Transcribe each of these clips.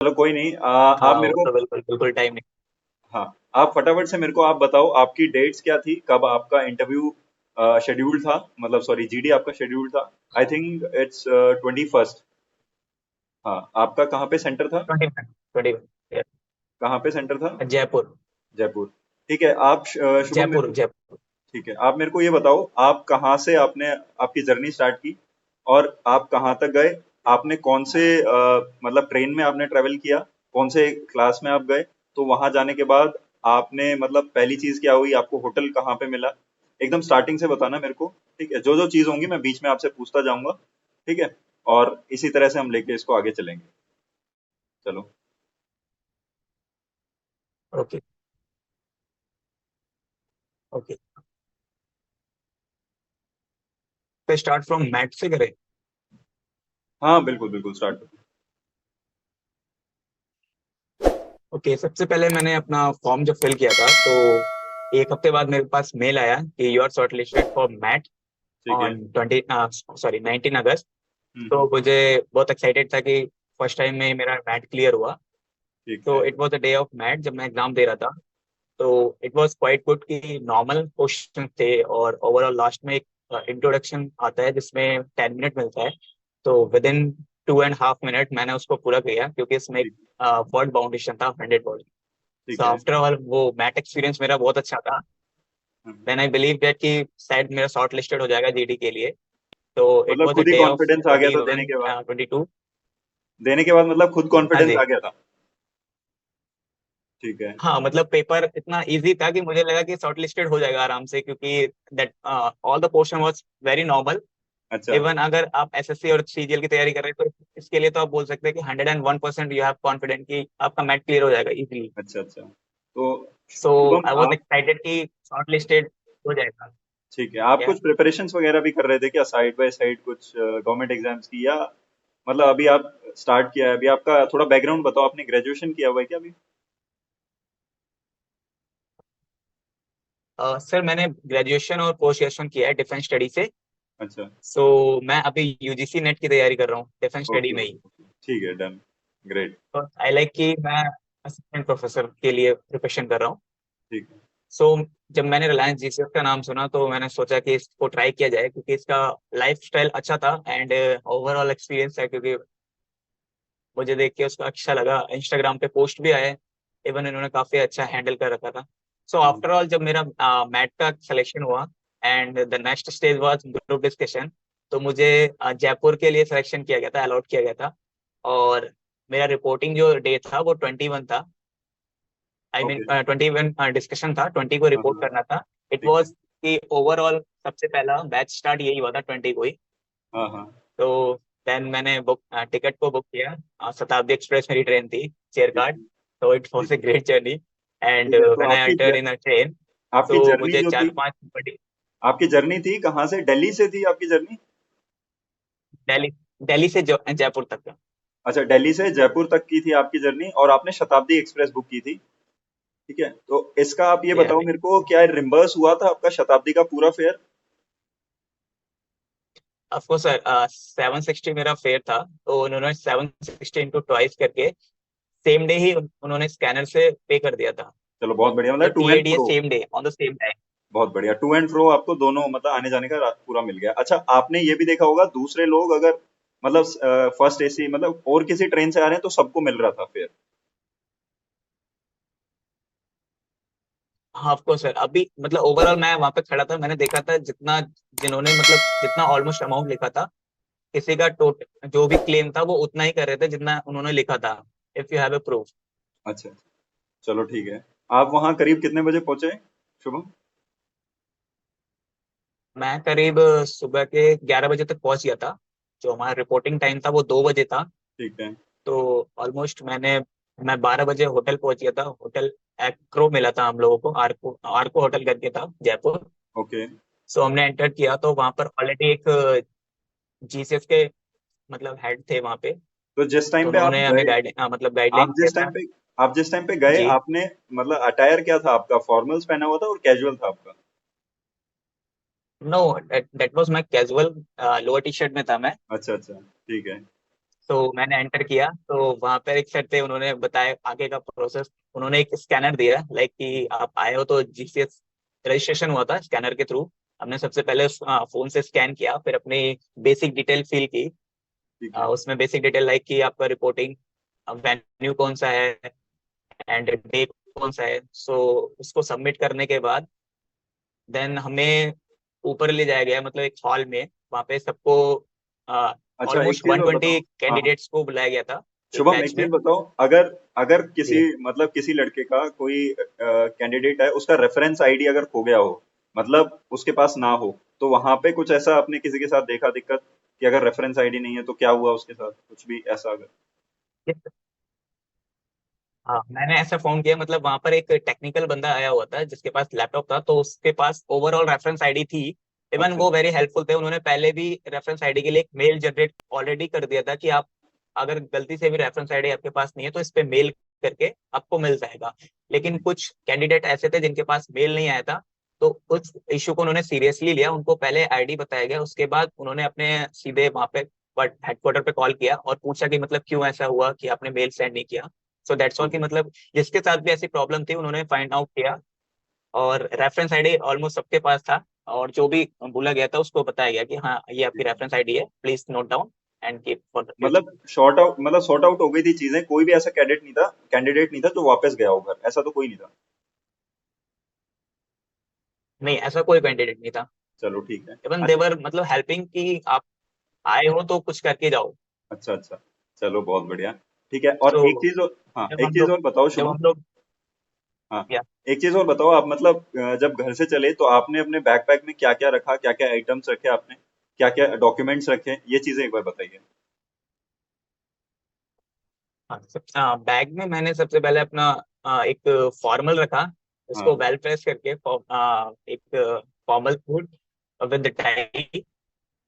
चलो कोई नहीं। आप हाँ मेरे वो को, तो बिल्कुल बिल्कुल टाइम नहीं। हाँ, आप फटाफट से मेरे को आप बताओ आपकी डेट्स क्या थी, कब आपका इंटरव्यू शेड्यूल था, मतलब सॉरी जीडी आपका शेड्यूल था। I think it's 21st। हाँ, आपका कहाँ पे सेंटर था? 20 कहाँ पे सेंटर था? जयपुर। जयपुर। ठीक है, आप शुभम मेरे जयपुर को, जयपुर। ठीक है, आप मेरे को ये बताओ आप कहाँ से आपने आपकी जर्नी स्टार्ट की और आप कहाँ तक गए? आपने कौन से मतलब ट्रेन में आपने ट्रेवल किया? कौन से क्लास में आप गए? तो वहां जाने के बाद आपने मतलब पहली चीज क्या हुई, आपको होटल कहाँ पे मिला? एकदम स्टार्टिंग से बताना मेरे को। ठीक है, जो जो चीज होंगी मैं बीच में आपसे पूछता जाऊंगा। ठीक है, और इसी तरह से हम लेके इसको आगे चलेंगे। चलो। Okay okay. तो स्टार्ट फ्रॉम मैट से करें। हाँ बिल्कुल बिल्कुल, स्टार्ट। ओके, सबसे पहले मैंने अपना फॉर्म जब फिल किया था तो एक हफ्ते बाद मेरे पास मेल आया कि you are shortlisted for MAT ठीक है। On 19 August. तो हम्म। मुझे बहुत एक्साइटेड था कि फर्स्ट टाइम में मेरा मैट क्लियर हुआ। ठीक तो है। It was the day of MAT जब मैं एग्जाम दे रहा था। तो इट वाज क्वाइट गुड कि नॉर्मल क्वेश्चन थे और ओवरऑल लास्ट में एक इंट्रोडक्शन आता है जिसमें 10 मिनट मिलता है। तो विद इन 2.5 मिनट मैंने उसको पूरा किया क्योंकि इसमें एक ठीक। वर्ड बाउंडेशन था 100 वर्ड। ठीक सो है। आफ्टर ऑल वो मैट एक्सपीरियंस मेरा बहुत अच्छा था। हम्म। देन आई बिलीव दैट कि शायद मेरा शॉर्ट लिस्टेड हो जाएगा जीडी के लिए। तो इट मतलब वाज द खुद ही डे ऑफ कॉन्फिडेंस आ गया ट्वेंटी था देने वन के बाद? 22। देने के बाद मतलब खुद हाँ कॉन्फिडेंस जी। आ गया था? ठीक है। हाँ मतलब पेपर इतना इजी था कि मुझे लगा कि शॉर्ट लिस्टेड हो जाएगा आराम से क्योंकि that all the portion was very normal. अच्छा। इवन अगर आप एसएससी और सीजीएल की तैयारी कर रहे हैं तो इसके लिए तो आप बोल सकते हैं कि 101% यू हैव कॉन्फिडेंट कि आपका मैथ क्लियर हो जाएगा इजीली। अच्छा अच्छा। तो सो शुभम आई वाज आप, एक्साइटेड कि शॉर्ट लिस्टेड हो जाएगा। ठीक है, आप क्या? कुछ प्रिपरेशंस वगैरह भी कर रहे थे क्या, साइड बाय साइड कुछ गवर्नमेंट एग्जाम्स की, या मतलब अभी आप स्टार्ट किया है? अभी आपका थोड़ा बैकग्राउंड बताओ, आपने ग्रेजुएशन किया हुआ है क्या अभी? सर मैंने ग्रेजुएशन और पोस्ट ग्रेजुएशन किया है डिफेंस स्टडी से। अच्छा। सो मैं अभी यूजीसी नेट की तैयारी कर रहा हूँ डिफेंस स्टडी ओके में ही। ओके, ठीक है, डन। ग्रेट। तो आई लाइक कि मैं असिस्टेंट प्रोफेसर के लिए प्रिपरेशन कर रहा हूँ। ठीक है। सो जब मैंने रिलायंस जीसीएस का नाम सुना तो मैंने सोचा कि इसको ट्राई किया जाए क्योंकि इसका लाइफ स्टाइल अच्छा था एंड ओवरऑल एक्सपीरियंस है क्योंकि मुझे देख के उसका अच्छा लगा। इंस्टाग्राम पे पोस्ट भी आए। इवन इन्होंने काफी अच्छा हैंडल कर रखा था। सो हाँ। आफ्टर ऑल जब मेरा मैट का सिलेक्शन हुआ and the next stage was group discussion. तो मुझे जयपुर के लिए सिलेक्शन किया गया था, अलॉट किया गया था। और मेरा रिपोर्टिंग जो डे था वो 21 था। I mean okay. 21 डिस्कशन था, 20 को हाँ रिपोर्ट हाँ। करना था। इट ठीक है। वॉज कि ओवरऑल सबसे पहला बैच स्टार्ट यही हुआ था 20 को ही। हाँ हाँ। तो देन मैंने टिकट को बुक किया। शताब्दी एक्सप्रेस मेरी ट्रेन थी, चेयर ठीक कार्ड। है। तो इट वॉज ठीक ए है। ग्रेट जर्नी एंड ठीक है, तो when I entered in a train. आपकी तो जर्नी मुझे जो चार थी, पांच बड़ी आपकी जर्नी थी कहाँ से, दिल्ली से थी आपकी जर्नी? दिल्ली दिल्ली से जयपुर तक का। अच्छा, दिल्ली से जयपुर तक की थी आपकी जर्नी, और आपने शताब्दी एक्सप्रेस बुक की थी। ठीक है, तो इसका आप ये बताओ मेरे को, क्या रिम्बर्स हुआ था आपका शताब्दी का पूरा फेयर? ऑफकोर्स सर 760 मेरा फेयर था। तो उन्होंने 760 इंटू ट्वाइस करके सेम डे ही उन्होंने स्कैनर से पे कर दिया था। चलो बहुत बढ़िया, मतलब मतलब to and TA DA fro. Same day on the same time. बहुत बढ़िया, टू एंड फ्रो आपको दोनों मतलब आने जाने का पूरा मिल गया। अच्छा, आपने ये भी देखा होगा दूसरे लोग अगर मतलब फर्स्ट एसी मतलब और किसी ट्रेन से आ रहे हैं तो सबको मिल रहा था फेयर। हाँ ऑफकोर्स सर, अभी मतलब ओवरऑल मैं वहां पे खड़ा था, मैंने देखा था जितना जिन्होंने मतलब जितना ऑलमोस्ट अमाउंट लिखा था किसी का टोटल जो भी क्लेम था वो उतना ही कर रहे थे जितना उन्होंने लिखा था। If you have a proof. अच्छा, चलो ठीक है। आप वहाँ करीब कितने बजे पहुंचे शुभम? मैं करीब सुबह के 11 बजे तक पहुंच गया था। जो हमारा रिपोर्टिंग टाइम था वो 2 बजे था। ठीक है। तो ऑलमोस्ट मैं 12 बजे होटल पहुंच गया था। होटल एक्रो मिला था हम लोगों को, आरको आरको होटल करके था जयपुर। ओके। सो हमने एंटर किया तो वहां पर ऑलरेडी एक जीसीएस के मतलब हेड थे वहां पे। तो जिस तो टाइम पे आप उन्होंने हमें गए, मतलब गाइडलाइन आप किया जिस टाइम था। पे आप जिस टाइम पे गए जी। आपने मतलब अटायर क्या था आपका, फॉर्मल्स पहना हुआ था और कैजुअल था आपका? No, that was my casual. Lower T shirt में था मैं। अच्छा अच्छा, ठीक है। तो मैंने एंटर किया, तो वहां पर एक सर थे, उन्होंने बताया आगे का प्रोसेस। उन्होंने एक स्कैनर दिया, लाइक कि आप आए हो तो जीसीएस रजिस्ट्रेशन हुआ था स्कैनर के थ्रू। हमने सबसे पहले फोन से स्कैन किया, फिर अपनी बेसिक डिटेल फिल की। ठीक है। उसमें बेसिक डिटेल लाइक कि आपका रिपोर्टिंग वेन्यू कौन सा है एंड डे कौन सा है। सो उसको सबमिट करने के बाद देन हमें ऊपर ले जाया गया, मतलब एक हॉल में। वहाँ पे सबको अच्छा, एक ऑलमोस्ट चीज वन और बताओ। ट्वेंटी हाँ हाँ। कैंडिडेट्स को बुलाया गया था एक शुभम, एक बैच चीज में। बताओ, अगर अगर किसी जी। मतलब किसी लड़के का कोई कैंडिडेट है, उसका रेफरेंस आईडी अगर खो गया हो, मतलब उसके पास ना हो, तो वहां पे कुछ ऐसा आपने किसी के साथ देखा दिक्कत, कि अगर रेफरेंस आईडी नहीं है तो क्या हुआ उसके साथ, कुछ भी ऐसा अगर। हाँ, मैंने ऐसा फोन किया, मतलब वहां पर एक टेक्निकल बंदा आया हुआ था जिसके पास लैपटॉप था, तो उसके पास ओवरऑल रेफरेंस आईडी थी। इवन अच्छा। वो वेरी हेल्पफुल थे, उन्होंने पहले भी रेफरेंस आईडी के लिए एक मेल जनरेट ऑलरेडी कर दिया था कि आप अगर गलती से भी रेफरेंस आईडी आपके पास नहीं है तो इस पे मेल करके आपको मिल जाएगा। लेकिन कुछ कैंडिडेट ऐसे थे जिनके पास मेल नहीं आया था, तो उस इशू को उन्होंने सीरियसली लिया। उनको पहले आईडी बताया गया, उसके बाद उन्होंने अपने सीधे वहां पे हेडक्वार्टर पे कॉल किया और पूछा कि मतलब क्यों ऐसा हुआ कि आपने मेल सेंड नहीं किया। सो दैट्स ऑल, कि मतलब जिसके साथ भी ऐसी प्रॉब्लम थी उन्होंने फाइंड आउट किया। और रेफरेंस आईडी ऑलमोस्ट सबके पास था, और जो भी बोला गया था उसको बताया गया कि हाँ ये आपकी रेफरेंस आईडी है, please note down and keep for the future. मतलब सॉर्ट आउट हो गई थी चीजें, कोई भी ऐसा कैंडिडेट नहीं था जो वापस गया हो घर, ऐसा तो कोई नहीं था। नहीं, ऐसा कोई कैंडिडेट नहीं था। चलो ठीक है। इवन अच्छा। देवर मतलब हेल्पिंग कि आप आए हो तो कुछ करके जाओ। अच्छा अच्छा। चलो बहुत बढ़िया। ठीक है, और सो एक चीज और, हाँ जब एक हम चीज लोग और बताओ जब शुभम। हम लोग हाँ, या एक चीज और बताओ आप, मतलब जब घर से चले तो आपने अपने बैकपैक में क्या क्या रखा, क्या क्या आइटम्स रखे आपने, क्या क्या डॉक्यूमेंट्स रखे, ये चीजें एक बार बताइए। हाँ, बैग में मैंने सबसे पहले अपना एक फॉर्मल रखा, उसको हाँ। वेल प्रेस करके एक फॉर्मल सूट विद टाई,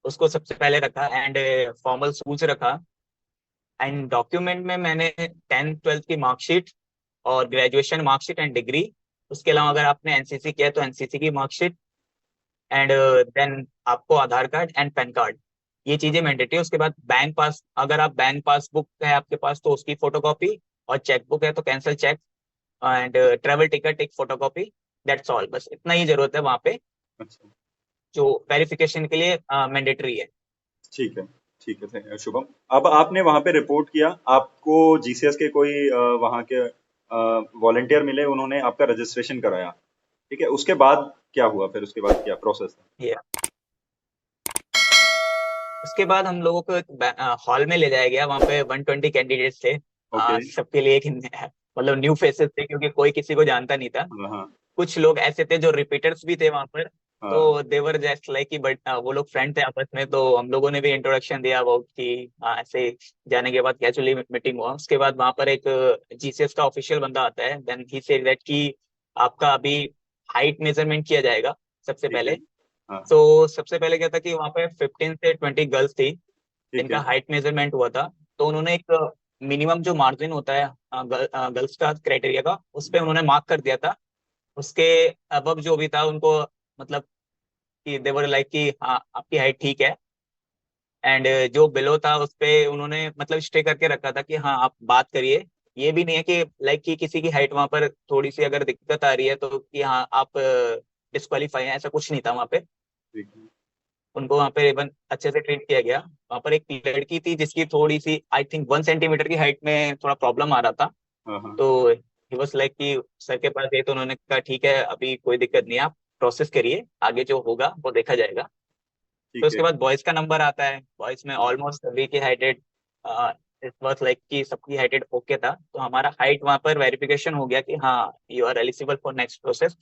उसको सबसे पहले रखा। एंड फॉर्मल शूज रखा। एंड डॉक्यूमेंट में मैंने 10th 12th की मार्कशीट और ग्रेजुएशन मार्कशीट एंड डिग्री। उसके अलावा अगर आपने एनसीसी किया है तो एनसीसी की मार्कशीट। एंड देन आपको आधार कार्ड एंड पैन कार्ड, ये चीजें मैंडेटरी है। उसके बाद बैंक पास, अगर आप बैंक पासबुक है आपके पास तो उसकी फोटोकॉपी, और चेकबुक है तो cancel cheque, and travel ticket एक फोटोकॉपी। दैट्स ऑल, बस इतना ही जरूरत है वहाँ पे, अच्छा। जो वेरिफिकेशन के लिए मैंडेटरी है। ठीक है। ठीक है, शुभम। अब आपने वहां पे रिपोर्ट किया, आपको जीसीएस के कोई वहां के वॉलंटियर मिले, उन्होंने आपका रजिस्ट्रेशन कराया। ठीक है, उसके बाद क्या हुआ, फिर उसके बाद क्या प्रोसेस था? ये उसके बाद हम लोगों को एक हॉल में ले जाया गया, वहाँ पे 120 कैंडिडेट्स थे। ओके। सबके लिए एक मतलब न्यू फेसेस थे, क्योंकि कोई किसी को जानता नहीं था। हाँ हाँ। कुछ लोग ऐसे थे जो रिपीटर्स भी थे वहां पर। हाँ। तो देवर जस्ट लाइक कि बट वो लोग फ्रेंड थे आपस में, तो हम लोगों ने भी इंट्रोडक्शन दिया वो कि ऐसे जाने के बाद कैजुअली मीटिंग हुआ। उसके बाद वहां पर एक जीसीएस का ऑफिशियल बंदा आता है, देन ही सेड दैट कि आपका अभी हाइट मेजरमेंट किया जाएगा सबसे ठीक है। पहले। हाँ। तो सबसे पहले क्या था कि वहां पे 15 से 20 गर्ल्स थी ठीक जिनका है। हाइट मेजरमेंट हुआ था। तो उन्होंने एक मिनिमम जो मार्जिन होता है गर्ल्स का क्राइटेरिया का, उस पे उन्होंने मार्क कर दिया था। उसके अबव जो भी था उनको मतलब कि देवर लाइक कि हाँ आपकी हाइट ठीक है। एंड जो बिलो था उस पे उन्होंने मतलब स्टे करके रखा था कि हाँ आप बात करिए। ये भी नहीं है कि लाइक कि किसी की हाइट वहां पर थोड़ी सी अगर दिक्कत आ रही है तो कि हाँ आप डिस्क्वालीफाई हैं, ऐसा कुछ नहीं था वहां पे। ठीक है। उनको वहां पे इवन अच्छे से ट्रीट किया गया। वहां पर एक लड़की थी जिसकी थोड़ी सी आई थिंक 1 सेंटीमीटर की हाइट में थोड़ा प्रॉब्लम आ रहा था। हाँ हाँ। तो ही वॉज लाइक कि सर के पास गए तो उन्होंने कहा ठीक है अभी कोई दिक्कत नहीं है, आप प्रोसेस करिए, आगे जो होगा वो देखा जाएगा। तो ठीक उसके है। बाद बॉयज का नंबर आता है। बॉयज में ऑलमोस्ट सभी की हाइटेड इट वॉज लाइक कि सबकी हाइटेड ओके था, तो हमारा हाइट वहां पर वेरिफिकेशन हो गया कि हाँ you are eligible for next process.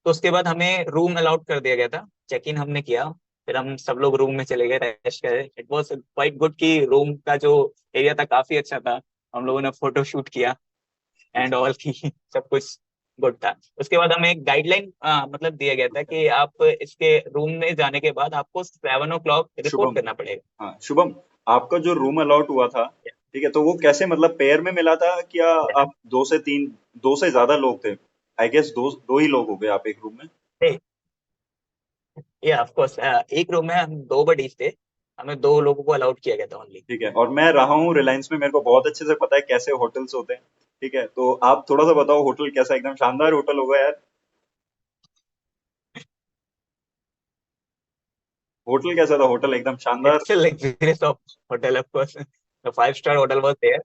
तो उसके बाद हमें रूम अलाउड कर दिया गया था, चेक इन हमने किया। फिर हम सब लोग रूम में चले गए, रेस्ट करे। इट वाज क्वाइट गुड कि रूम का जो एरिया था काफी अच्छा था। हम लोगों ने फोटो शूट किया एंड अच्छा। ऑल की सब कुछ गुड था। उसके बाद हमें एक गाइडलाइन मतलब दिया गया था कि आप इसके रूम में जाने के बाद आपको 7 o'clock रिपोर्ट शुभम। करना पड़ेगा। हाँ शुभम, आपका जो रूम अलॉट हुआ था, ठीक है, तो वो कैसे, मतलब पेयर में मिला था, क्या आप दो से तीन, दो से ज्यादा लोग थे? आई गेस दो दो ही लोग हो गए आप एक रूम में। या ऑफ कोर्स एक रूम में हम 2 बडीज थे। हमें 2 लोगों को अलाउड किया गया था ओनली। ठीक है, और मैं रहा हूँ रिलायंस में, मेरे को बहुत अच्छे से पता है कैसे होटल्स होते हैं। ठीक है, तो आप थोड़ा सा बताओ होटल कैसा, एकदम शानदार होटल होगा यार। होटल कैसा था, होटल एकदम शानदार। It's a luxurious of hotel of course, the 5 star hotel was there.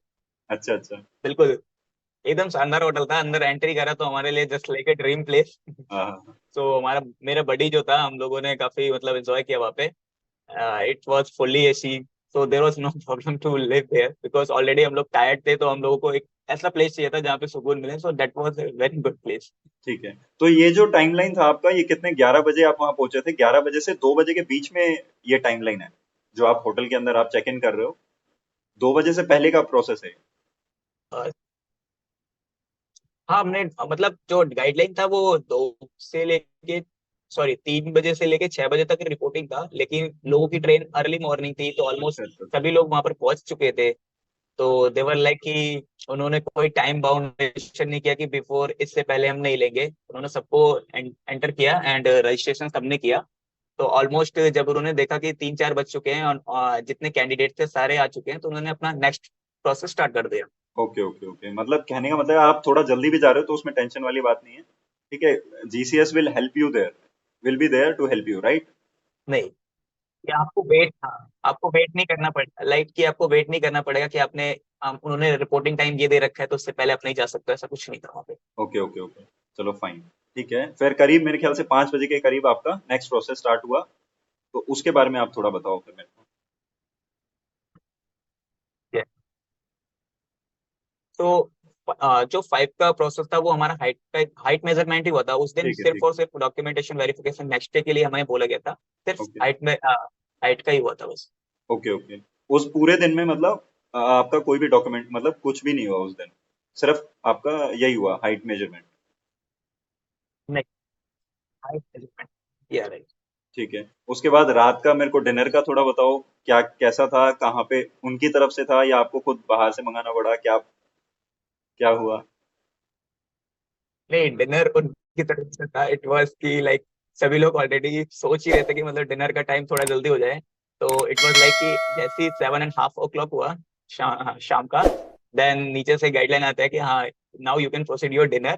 अच्छा अच्छा। बिल्कुल एकदम शानदार होटल था। अंदर एंट्री करा तो हमारे लिए just like a dream place. हाँ हाँ हाँ। सो हमारा मेरा बडी जो था, हम लोगों ने काफी मतलब एंजॉय किया वहाँ पे। It was fully AC, so there was no problem to live there because already हम लोग टायर्ड थे, तो हम लोगों को एक ऐसा प्लेस चाहिए था जहाँ पे सुकून मिले। So that was a very good place. ठीक है, तो ये जो टाइमलाइन था आपका, ये कितने, 11 बजे आप वहां पहुंचे थे, 11 बजे से 2 बजे के बीच में ये टाइमलाइन है जो आप होटल के अंदर आप चेक इन कर रहे हो, 2 बजे से पहले का प्रोसेस है। हाँ, हमने मतलब जो गाइडलाइन था वो 3 बजे से लेके 6 बजे तक रिपोर्टिंग था, लेकिन लोगों की ट्रेन अर्ली मॉर्निंग थी तो ऑलमोस्ट अच्छा अच्छा। सभी लोग वहां पर पहुंच चुके थे। तो देवर लाइक कि उन्होंने कोई टाइम बाउंड मेंशन नहीं किया कि बिफोर इससे पहले हम नहीं लेंगे। उन्होंने सबको एंटर किया एंड रजिस्ट्रेशन सबने किया। तो ऑलमोस्ट जब उन्होंने देखा कि 3-4 बज चुके हैं और जितने कैंडिडेट थे सारे आ चुके हैं, तो उन्होंने अपना नेक्स्ट प्रोसेस स्टार्ट कर दिया। ओके ओके ओके, मतलब कहने का मतलब आप थोड़ा जल्दी भी जा रहे हो तो उसमें टेंशन वाली बात नहीं है। ठीक है, GCS will help you there, will be there to help you, right. नहीं, कि आपको वेट, हाँ, आपको वेट नहीं करना पड़ेगा, लाइक कि आपको वेट नहीं करना पड़ेगा कि आपने उन्होंने रिपोर्टिंग टाइम ये दे रखा है तो उससे पहले आप नहीं जा सकते, ऐसा कुछ नहीं था वहाँ पे। ओके ओके ओके, चलो फाइन। ठीक है, फिर करीब मेरे ख्याल से 5 बजे के करीब आपका नेक्स्ट प्रोसेस स्टार्ट हुआ, तो उसके बारे में आप थोड़ा बताओ फिर मेरे को। Yeah. तो जो 5 का प्रोसेस था वो हमारा हाइट मेजरमेंट ही हुआ था उस दिन। ठीक है सिर्फ ठीक और सिर्फ डॉक्यूमेंटेशन वेरिफिकेशन नेक्स्ट डे के लिए हमें बोला गया था। है। सिर्फ ओके हाइट का ही हुआ था बस। ओके ओके, उस पूरे दिन में मतलब आपका कोई भी डॉक्यूमेंट मतलब कुछ भी नहीं हुआ उस दिन, सिर्फ आपका यही हुआ, हाइट मेजरमेंट। नहीं, हाइट मेजरमेंट, या राइट। ठीक है, उसके बाद रात का मेरे को डिनर का थोड़ा बताओ, क्या कैसा था, कहाँ पे उनकी तरफ से था या आपको खुद बाहर से मंगाना पड़ा, क्या क्या हुआ। नहीं, डिनर उनकी तरफ से था। इट वाज कि लाइक सभी लोग ऑलरेडी सोच ही रहे थे कि मतलब डिनर का टाइम थोड़ा जल्दी हो जाए। तो इट वाज लाइक कि जैसे ही 7:30 o'clock हुआ शाम का, देन नीचे से गाइडलाइन आता है कि हाँ, now you can proceed your dinner.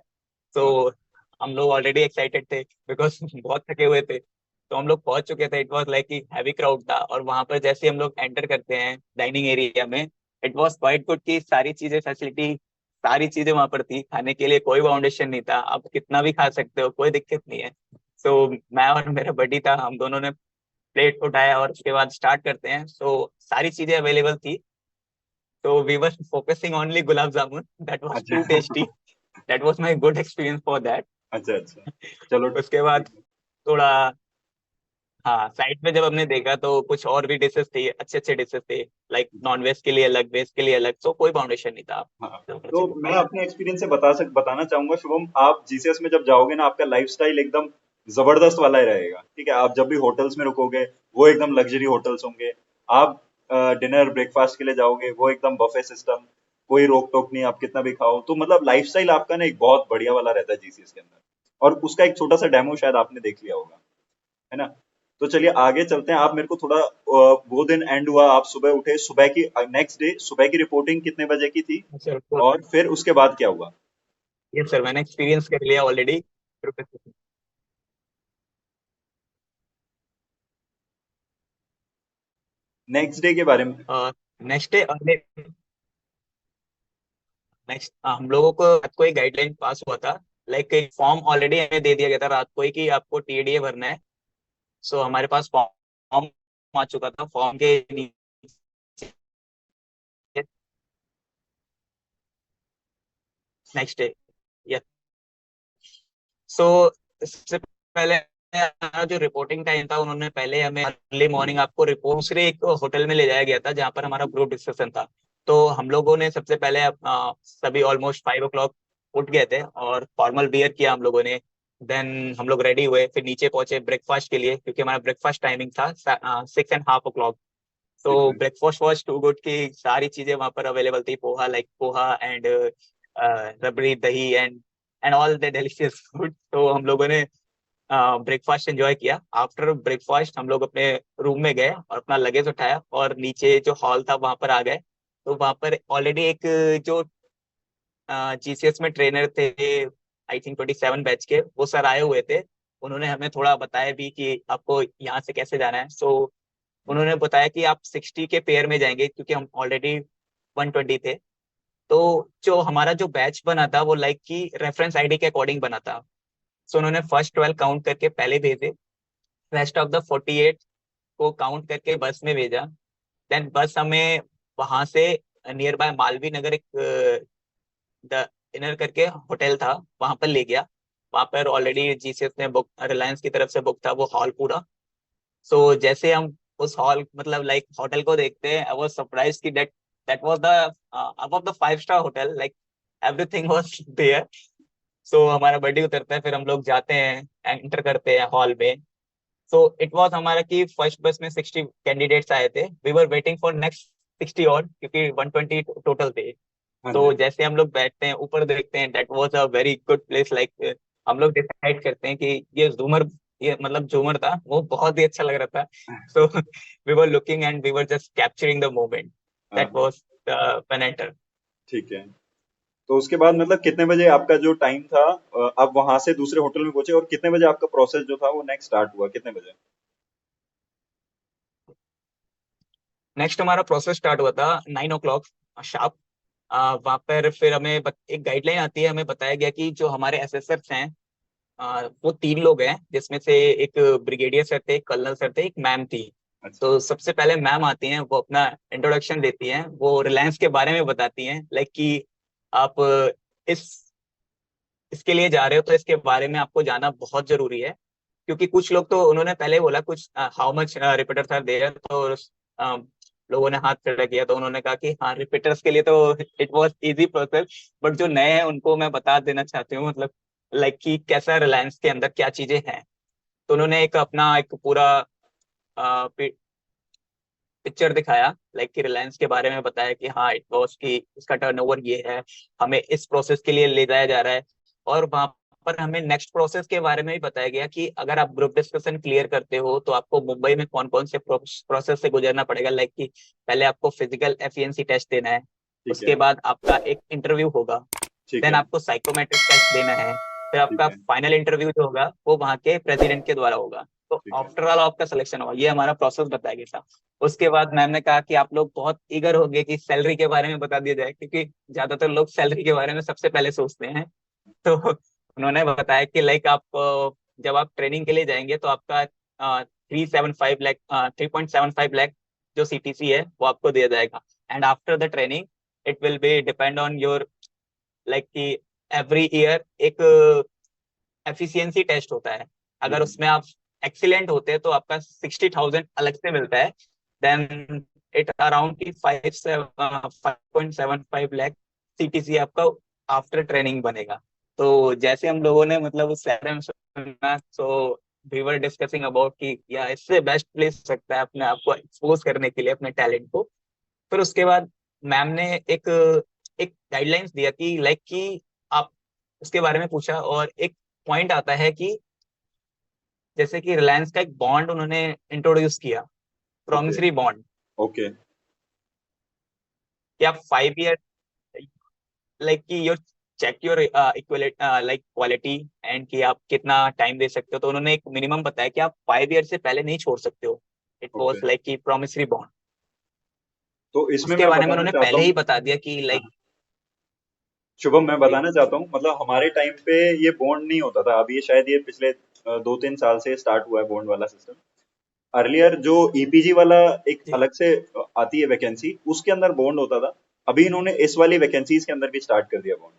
तो हम लोग ऑलरेडी एक्साइटेड थे बिकॉज बहुत थके हुए थे। तो हम लोग पहुंच चुके थे। इट वाज लाइक कि हैवी क्राउड था, और वहां पर जैसे ही हम लोग एंटर करते हैं डाइनिंग एरिया में, इट वाज क्वाइट गुड कि सारी चीजें फैसिलिटी, सारी चीजें वहां पर थी। खाने के लिए कोई बाउंडेशन नहीं था, आप कितना भी खा सकते हो, कोई दिक्कत नहीं है। सो मैं और मेरा बडी था, हम दोनों ने प्लेट उठाया और उसके बाद स्टार्ट करते हैं। सो सारी चीजें अवेलेबल थी। तो we were focusing only gulab jamun, that was too अच्छा tasty. That was my good experience for that. अच्छा अच्छा, चलो उसके बाद ठीक है। थोड़ा, हाँ, साइड में जब हमने देखा तो कुछ और भी डिशेस थी, अच्छे अच्छे डिशेस थे। लाइक नॉन वेज के लिए अलग, वेज के लिए अलग, तो कोई बाउंडेशन नहीं था, आप हाँ, जो मर्जी तो वो मैं खाइए। अपने एक्सपीरियंस से बताना चाहूंगा शुभम, आप जीसीएस में जब जाओगे ना, आपका लाइफस्टाइल एकदम जबरदस्त वाला ही रहेगा। ठीक है, आप जब भी होटल्स में रुकोगे वो एकदम लग्जरी होटल्स होंगे। आप डिनर ब्रेकफास्ट के लिए जाओगे वो एकदम बफे सिस्टम, कोई रोक टोक नहीं, आप कितना भी खाओ, तो मतलब लाइफस्टाइल आपका ना एक बहुत बढ़िया वाला रहता है जीसीएस के अंदर। और उसका एक छोटा सा डेमो शायद आपने देख लिया होगा, है ना। तो चलिए आगे चलते हैं, आप मेरे को थोड़ा वो दिन एंड हुआ, आप सुबह उठे, सुबह की नेक्स्ट डे सुबह की रिपोर्टिंग कितने बजे की थी, सर, और फिर उसके बाद क्या हुआ। ये सर मैंने एक्सपीरियंस कर लिया ऑलरेडी। नेक्स्ट डे के बारे में। नेक्स्ट डे अर्ली, नेक्स्ट हम लोगों को रात को एक गाइडलाइन पास हुआ था। लाइक एक फॉर्म ऑलरेडी हमें दे दिया गया था रात को ही कि आपको टीडीए भरना है। सो हमारे पास फॉर्म आ चुका था। फॉर्म के नीचे नेक्स्ट डे, सो इससे पहले हमारा जो रिपोर्टिंग टाइम था, उन्होंने पहले हमें अर्ली मॉर्निंग आपको रिपोर्ट दूसरे एक होटल में ले जाया गया था जहाँ पर हमारा ग्रुप डिस्कशन था। तो हम लोगों ने सबसे पहले सभी ऑलमोस्ट 5 o'clock उठ गए थे और फॉर्मल वियर किया हम लोगों ने। देन हम लोग रेडी हुए, फिर नीचे पहुंचे ब्रेकफास्ट के लिए, क्योंकि हमारा ब्रेकफास्ट टाइमिंग था 6:30 o'clock। ठीक तो है ब्रेकफास्ट वॉज टू गुड कि सारी चीजें वहां पर अवेलेबल थी। पोहा, लाइक पोहा एंड रबड़ी, दही and all the delicious food. तो हम लोगों ने ब्रेकफास्ट एंजॉय किया। आफ्टर ब्रेकफास्ट हम लोग अपने रूम में गए और अपना लगेज उठाया और नीचे जो हॉल था वहां पर आ गए। तो वहां पर ऑलरेडी एक जो जीसीएस में ट्रेनर थे, आई थिंक 27 बैच के, वो सर आए हुए थे। उन्होंने हमें थोड़ा बताया भी कि आपको यहाँ से कैसे जाना है। सो उन्होंने बताया कि आप 60 के पेयर में जाएंगे, क्योंकि हम ऑलरेडी 120 थे। तो जो हमारा जो बैच बना था वो लाइक की रेफरेंस आईडी के अकॉर्डिंग बना था। सो उन्होंने फर्स्ट 12 काउंट करके पहले भेजे, रेस्ट ऑफ द 48 को काउंट करके बस में भेजा। देन बस हमें वहां से नियर बाय मालवीय नगर एक द इनर करके होटल था, वहां पर ले गया। वहां पर ऑलरेडी जीसीएस ने बुक, रिलायंस की तरफ से बुक था वो हॉल पूरा। सो जैसे हम उस हॉल मतलब लाइक होटल को देखते हैं, आई वाज सरप्राइज कि that that was the above the 5 star hotel, like everything was there. So हमारा बर्थडे उतरता है, फिर हम लोग जाते हैं, एंटर करते हैं हॉल में। सो इट वाज हमारा कि फर्स्ट बस में 60 कैंडिडेट्स आए थे, we were waiting for next 60 और, क्योंकि 120 टोटल थे। हाँ तो जी। जैसे हम लोग बैठते हैं ऊपर देखते हैं, that was a very good place. Like हम लोग डिसाइड करते हैं कि ये झूमर, ये मतलब झूमर था वो बहुत ही अच्छा लग रहा था। So we were looking and we were just capturing the moment. हाँ दैट हाँ। Was when enter. ठीक है। तो उसके बाद मतलब कितने बजे आपका जो टाइम था, आप वहां से दूसरे होटल में पहुंचे, और कितने बजे आपका प्रोसेस जो था वो नेक्स्ट स्टार्ट हुआ, कितने बजे? नेक्स्ट हमारा प्रोसेस स्टार्ट हुआ था 9 o'clock शार्प। वहां पर फिर हमें एक गाइडलाइन आती है, हमें बताया गया कि जो हमारे एसएसएफ हैं, वो 3 लोग हैं, जिसमें से एक ब्रिगेडियर सर थे, एक कर्नल सर थे, एक मैम थी। अच्छा। तो सबसे पहले मैम आती हैं, वो अपना इंट्रोडक्शन देती हैं, वो रिलायंस के बारे में बताती हैं, लाइक कि आप इस इसके लिए जा रहे हो तो इसके बारे में आपको जानना बहुत जरूरी है। क्योंकि कुछ लोग तो उन्होंने पहले बोला कुछ how much repeaters are there, तो अ, लोगों ने हाथ खड़ा किया, तो उन्होंने कहा कि हाँ रिपीटर्स के लिए तो it was easy process, but जो नए हैं उनको मैं बता देना चाहती हूँ, मतलब लाइक कि कैसा रिलायंस के अंदर क्या चीजें हैं। तो उन्होंने एक अपना एक पूरा पिक्चर दिखाया, लाइक कि रिलायंस के बारे में बताया कि हाँ इट वाज कि इसका टर्नओवर ये है, हमें इस प्रोसेस के लिए ले जाया जा रहा है। और वहां पर हमें नेक्स्ट प्रोसेस के बारे में भी बताया गया कि अगर आप ग्रुप डिस्कशन क्लियर करते हो तो आपको मुंबई में कौन कौन से प्रोसेस से गुजरना पड़ेगा। लाइक कि पहले आपको फिजिकल एफिशिएंसी टेस्ट देना है, ठीक उसके है। बाद आपका एक इंटरव्यू होगा, ठीक देन है। आपको साइकोमेट्रिक टेस्ट देना है, फिर ठीक आपका है। फाइनल इंटरव्यू जो होगा वो वहाँ के प्रेसिडेंट के द्वारा होगा। तो ठीक है। आफ्टर ऑल आपका सिलेक्शन होगा, ये हमारा प्रोसेस बताया गया था। उसके बाद मैम ने कहा कि आप लोग बहुत ईगर हो गए कि सैलरी के बारे में बता दिया जाए, क्योंकि ज्यादातर लोग सैलरी के बारे में सबसे पहले सोचते हैं। तो उन्होंने बताया कि लाइक आप जब आप ट्रेनिंग के लिए जाएंगे तो आपका 375 लाख 3.75 लाख जो सीटीसी है वो आपको दिया जाएगा। And after the training it will be depend on your, like कि एवरी ईयर एक एफिशिएंसी टेस्ट होता है। अगर हम्म। उसमें आप एक्सीलेंट होते हैं तो आपका 60,000 अलग से मिलता है। देन इट अराउंड की 5.75 लाख सीटीसी आपका आफ्टर ट्रेनिंग बनेगा। तो जैसे हम लोगों ने मतलब उस शहर में सुना, तो वी वर डिस्कसिंग अबाउट कि या इससे बेस्ट प्लेस सकता है अपने आप को एक्सपोज करने के लिए अपने टैलेंट को। फिर उसके बाद मैम ने एक एक गाइडलाइंस दिया कि लाइक कि आप उसके बारे में पूछा, और एक पॉइंट आता है कि जैसे कि रिलायंस का एक बॉन्ड उन्होंने इंट्रोड्यूस किया, ओके। Promissory bond, okay. कि आप 5 ईयर, लाइक कि your check your equality like quality, and कि आप कितना टाइम दे सकते हो। तो उन्होंने एक मिनिमम बताया कि आप 5 ईयर से पहले नहीं छोड़ सकते हो। It okay. वॉज लाइक कि प्रॉमिसरी बॉन्ड। तो इसमें उसके मैं बारे में बताना उन्होंने चाहता पहले हूँ। ही बता दिया कि हाँ, लाइक। शुभम, मैं बताना चाहता हूँ, मतलब हमारे टाइम पे ये बॉन्ड नहीं होता था। अब ये शायद ये पिछले 2-3 साल से स्टार्ट हुआ है बॉन्ड वाला सिस्टम। अर्लियर जो ईपीजी वाला एक जी अलग से आती है वैकेंसी, उसके अंदर बॉन्ड होता था। अभी इन्होंने इस वाली वैकेंसीज के अंदर भी स्टार्ट कर दिया बॉन्ड।